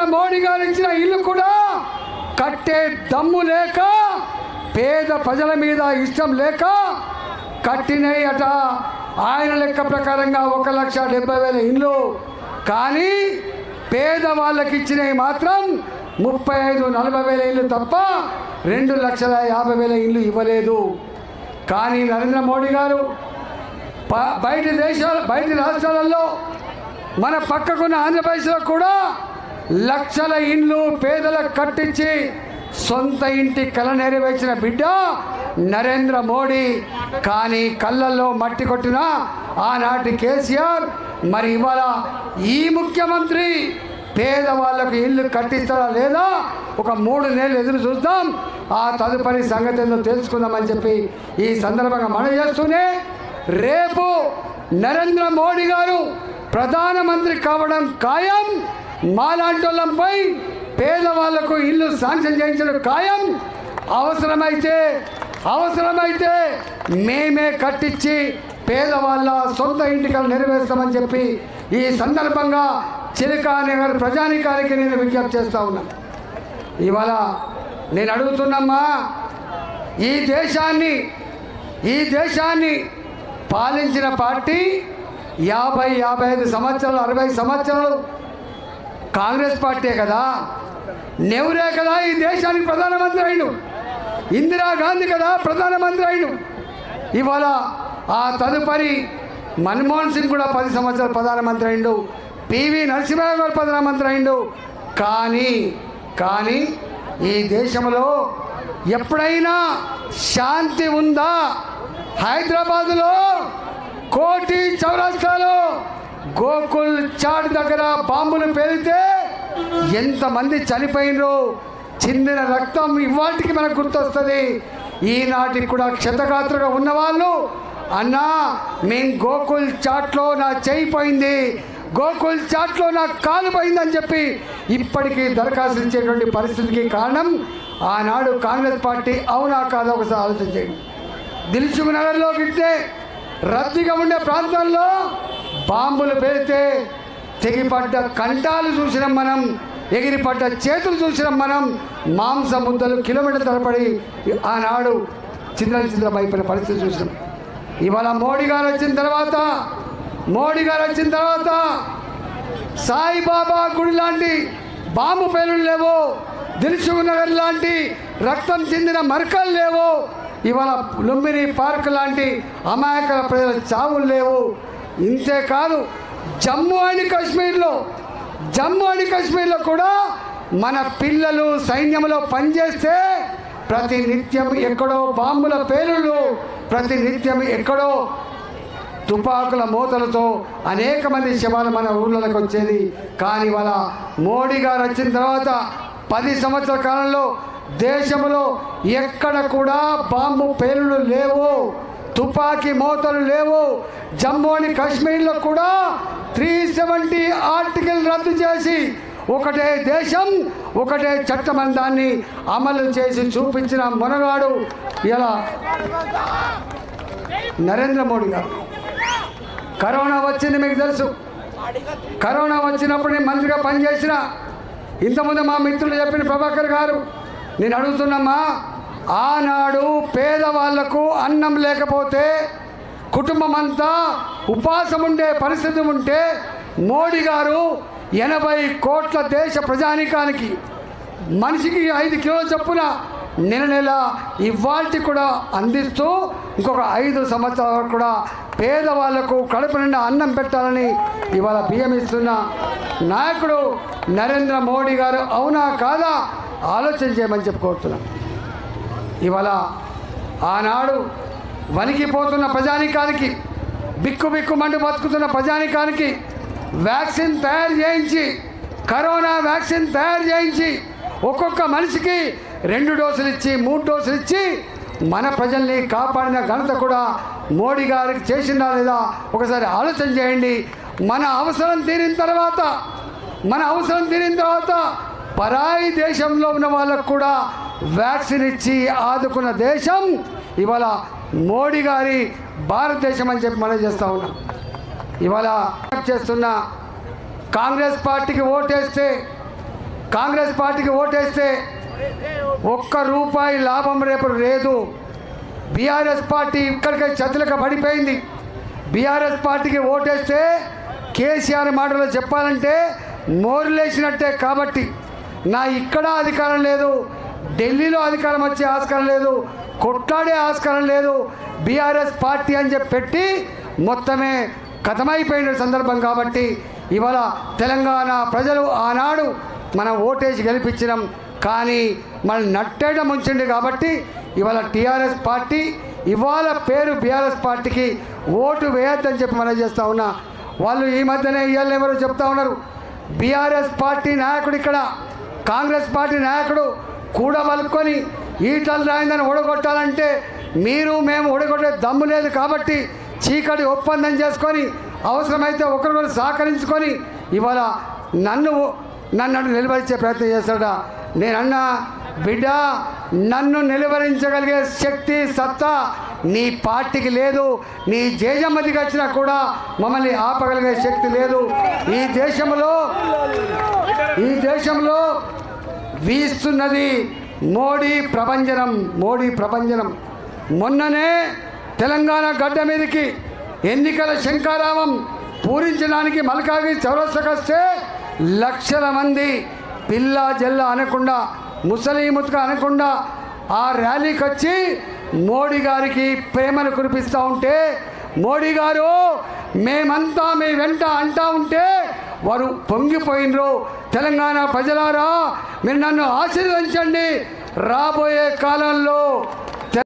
నరేంద్ర మోడీ గారు ఇచ్చిన ఇల్లు కూడా కట్టే దమ్ము లేక, పేద ప్రజల మీద ఇష్టం లేక కట్టినవి అట. ఆయన లెక్క ప్రకారంగా 1,70,000 ఇల్లు, కానీ పేదవాళ్ళకి ఇచ్చినవి మాత్రం 35-40 ఇల్లు తప్ప 2,50,000 ఇల్లు ఇవ్వలేదు. కానీ నరేంద్ర మోడీ గారు బయటి రాష్ట్రాలలో మన పక్కకున్న ఆంధ్రప్రదేశ్లో కూడా లక్షల ఇండ్లు పేదలకు కట్టించి సొంత ఇంటి కల నెరవేర్చిన బిడ్డ నరేంద్ర మోడీ. కానీ కళ్ళల్లో మట్టి కొట్టిన ఆనాటి కేసీఆర్, మరి ఇవాళ ఈ ముఖ్యమంత్రి పేదవాళ్లకు ఇల్లు కట్టిస్తారా లేదా ఒక 3 నెలలు ఎదురు చూద్దాం, ఆ తదుపరి సంగతి ఏందో తెలుసుకుందామని చెప్పి ఈ సందర్భంగా మనం చేస్తూనే, రేపు నరేంద్ర మోడీ గారు ప్రధానమంత్రి కావడం ఖాయం. మాలాంటి వాళ్ళపై పేదవాళ్లకు ఇల్లు శాంక్షన్ చేయించడం ఖాయం. అవసరమైతే మేమే కట్టించి పేదవాళ్ళ సొంత ఇంటికలు నెరవేర్స్తామని చెప్పి ఈ సందర్భంగా చిలకానగర్ ప్రజానికానికి నేను విజ్ఞప్తి చేస్తూ ఉన్నాను. ఇవాళ నేను అడుగుతున్నమ్మా, ఈ దేశాన్ని పాలించిన పార్టీ 50-55 సంవత్సరాలు 60 సంవత్సరాలు కాంగ్రెస్ పార్టీ కదా. నెహ్రూ కదా ఈ దేశానికి ప్రధానమంత్రి అయిను, ఇందిరాగాంధీ కదా ప్రధానమంత్రి అయిను. ఇవాళ ఆ తదుపరి మన్మోహన్ సింగ్ కూడా 10 సంవత్సరాలు ప్రధానమంత్రి అయిండు, పివి నరసింహరావు గారు ప్రధానమంత్రి అయిండు. కానీ ఈ దేశంలో ఎప్పుడైనా శాంతి ఉందా? హైదరాబాదులో కోటి చౌరస్తాలో గోకుల్ చాట్ దగ్గర బాంబులు పేలితే ఎంతమంది చనిపోయినరు, చిందిన రక్తం ఇవాటికి మనకు గుర్తొస్తుంది. ఈనాటికి కూడా క్షతగాత్రుగా ఉన్నవాళ్ళు, అన్నా మేము గోకుల్ చాట్లో నా చేయి పోయింది, గోకుల్ చాట్లో నా కాలు పోయిందని చెప్పి ఇప్పటికీ దరఖాస్తు ఇచ్చేటువంటి పరిస్థితికి కారణం ఆనాడు కాంగ్రెస్ పార్టీ. అవునా కాదా ఒకసారి ఆలోచించండి. దిల్సుఖ్ నగర్లో గిట్టే రద్దీగా ఉండే ప్రాంతాల్లో బాంబులు పేలితే తెగిపడ్డ కంఠాలు చూసినాం మనం, ఎగిరిపడ్డ చేతులు చూసినాం మనం, మాంస ముద్దలు కిలోమీటర్ తరబడి ఆనాడు చింద్రమైపోయిన పరిస్థితి చూసినాం. ఇవాళ మోడీ గారు వచ్చిన తర్వాత సాయిబాబా గుడి లాంటి బాంబు పేలులు లేవు, దిల్సుఖ్ నగర్ లాంటి రక్తం చెందిన మరకలు లేవు, ఇవాళ లుంబిని పార్క్ లాంటి అమాయకుల ప్రజల చావులు లేవు. ఇంతేకాదు జమ్మూ అండ్ కాశ్మీర్లో కూడా మన పిల్లలు సైన్యంలో పనిచేస్తే ప్రతినిత్యం ఎక్కడో బాంబుల పేలుళ్ళు, ప్రతినిత్యం ఎక్కడో తుపాకుల మూతలతో అనేక మంది శవాలు మన ఊళ్ళలోకి వచ్చేది. కానీ ఇవాళ మోడీ గారు వచ్చిన తర్వాత 10 సంవత్సరాల కాలంలో దేశంలో ఎక్కడ కూడా బాంబు పేలుళ్ళు లేవు, తుపాకీ మోతలు లేవు. జమ్మూ అండ్ కాశ్మీర్లో కూడా 370 ఆర్టికల్ రద్దు చేసి ఒకటే దేశం ఒకటే చట్టం దాన్ని అమలు చేసి చూపించిన మొనగాడు ఇలా నరేంద్ర మోడీ గారు. కరోనా వచ్చింది మీకు తెలుసు. కరోనా వచ్చినప్పుడు నేను మంత్రిగా పనిచేసిన, ఇంతకుముందు మా మిత్రులు చెప్పిన ప్రభాకర్ గారు, నేను అడుగుతున్నామా, ఆనాడు పేదవాళ్లకు అన్నం లేకపోతే కుటుంబం అంతా ఉపాసం ఉండే పరిస్థితి ఉంటే మోడీ గారు 80 కోట్ల దేశ ప్రజానీకానికి మనిషికి 5 కిలోల చొప్పున నెల ఇవాల్టి కూడా అందిస్తూ ఇంకొక 5 సంవత్సరాల వరకు కూడా పేదవాళ్లకు కడుపు నిండా అన్నం పెట్టాలని ఇవాళ బియ్యం ఇస్తున్న నాయకుడు నరేంద్ర మోడీ గారు. అవునా కాదా ఆలోచన చేయమని చెప్పుకోతున్నాం. ఇవాళ ఆనాడు వణికిపోతున్న ప్రజానీకానికి, బిక్కుమంటూ బతుకుతున్న ప్రజానీకానికి వ్యాక్సిన్ తయారు చేయించి, కరోనా వ్యాక్సిన్ తయారు చేయించి ఒక్కొక్క మనిషికి 2 డోసులు ఇచ్చి 3 డోసులు ఇచ్చి మన ప్రజల్ని కాపాడిన ఘనత కూడా మోడీ గారికి చేసిందా లేదా ఒకసారి ఆలోచన చేయండి. మన అవసరం తీరిన తర్వాత పరాయి దేశంలో ఉన్న వాళ్ళకు కూడా వ్యాక్సిన్ ఇచ్చి ఆదుకున్న దేశం ఇవాళ మోడీ గారి భారతదేశం అని చెప్పి మనం చేస్తూ ఉన్నాం. ఇవాళ చేస్తున్న కాంగ్రెస్ పార్టీకి ఓటేస్తే కాంగ్రెస్ పార్టీకి ఓటేస్తే ఒక్క రూపాయి లాభం రేపు లేదు. బీఆర్ఎస్ పార్టీ ఇక్కడికే చతులక పడిపోయింది. బీఆర్ఎస్ పార్టీకి ఓటేస్తే కేసీఆర్ మాటలో చెప్పాలంటే మోరులేసినట్టే. కాబట్టి నా ఇక్కడ అధికారం లేదు, ఢిల్లీలో అధికారం వచ్చే ఆస్కారం లేదు, కొట్లాడే ఆస్కారం లేదు, బీఆర్ఎస్ పార్టీ అని చెప్పి పెట్టి మొత్తమే కథమైపోయిన సందర్భం. కాబట్టి ఇవాళ తెలంగాణ ప్రజలు ఆనాడు మనం ఓటేసి గెలిపించినాం, కానీ మనం నట్టేట ముంచింది. కాబట్టి ఇవాళ టీఆర్ఎస్ పార్టీ ఇవాళ పేరు బీఆర్ఎస్ పార్టీకి ఓటు వేయొద్దని చెప్పి మనం చేస్తూ ఉన్నా. వాళ్ళు ఈ మధ్యనే ఇవాళ ఎవరో చెప్తా ఉన్నారు, బీఆర్ఎస్ పార్టీ నాయకుడు ఇక్కడ కాంగ్రెస్ పార్టీ నాయకుడు కూడా వలుకొని ఈటల రాయిందని ఓడగొట్టాలంటే మీరు మేము ఓడగొట్టే దమ్ము లేదు. కాబట్టి చీకటి ఒప్పందం చేసుకొని అవసరమైతే ఒకరికొకరు సహకరించుకొని ఇవాళ నన్ను నిలువరించే ప్రయత్నం చేస్తాడా. నేనన్నా బిడ్డ, నన్ను నిలువరించగలిగే శక్తి సత్తా నీ పార్టీకి లేదు. నీ జేజమ్మదికి వచ్చినా కూడా మమ్మల్ని ఆపగలిగే శక్తి లేదు. ఈ దేశంలో వీస్తున్నది మోడీ ప్రభంజనం. మొన్ననే తెలంగాణ గడ్డ మీదకి ఎన్నికల శంకారావం పూరించడానికి మల్కాగి చౌరస్తకొస్తే లక్షల మంది పిల్ల జల్ల అనకుండా ముసలి ముతుక అనకుండా ఆ ర్యాలీకి వచ్చి మోడీ గారికి ప్రేమను కురిపిస్తూ ఉంటే, మోడీ గారు మేమంతా మీ వెంట అంటా ఉంటే వారు పొంగిపోయినరు. తెలంగాణ ప్రజలారా, మీరు నన్ను ఆశీర్వదించండి. రాబోయే కాలంలో